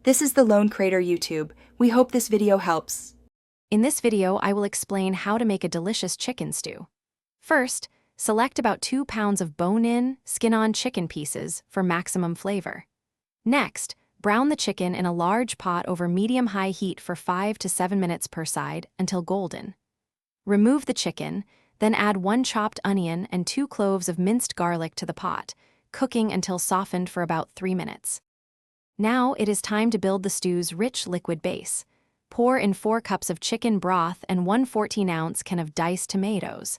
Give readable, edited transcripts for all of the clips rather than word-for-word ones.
This is the Lone Crater YouTube. We hope this video helps. In this video, I will explain how to make a delicious chicken stew. First, select about 2 pounds of bone-in, skin-on chicken pieces for maximum flavor. Next, brown the chicken in a large pot over medium-high heat for 5 to 7 minutes per side until golden. Remove the chicken, then add 1 chopped onion and 2 cloves of minced garlic to the pot, cooking until softened for about 3 minutes. Now it is time to build the stew's rich liquid base. Pour in 4 cups of chicken broth and 1 14-ounce can of diced tomatoes.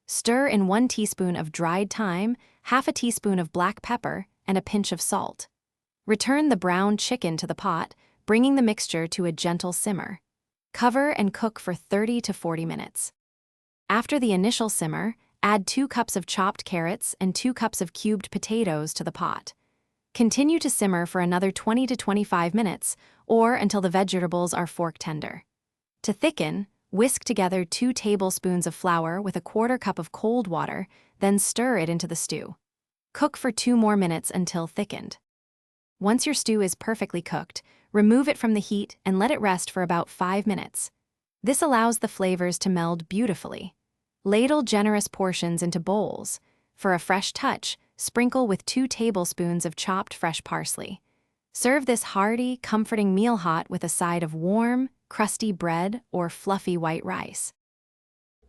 Stir in 1 teaspoon of dried thyme, half a teaspoon of black pepper, and a pinch of salt. Return the browned chicken to the pot, bringing the mixture to a gentle simmer. Cover and cook for 30 to 40 minutes. After the initial simmer, add 2 cups of chopped carrots and 2 cups of cubed potatoes to the pot. Continue to simmer for another 20 to 25 minutes, or until the vegetables are fork tender. To thicken, whisk together 2 tablespoons of flour with a 1/4 cup of cold water, then stir it into the stew. Cook for 2 more minutes until thickened. Once your stew is perfectly cooked, remove it from the heat and let it rest for about 5 minutes. This allows the flavors to meld beautifully. Ladle generous portions into bowls. For a fresh touch, sprinkle with 2 tablespoons of chopped fresh parsley. Serve this hearty, comforting meal hot with a side of warm, crusty bread or fluffy white rice.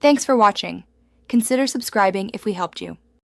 Thanks for watching. Consider subscribing if we helped you.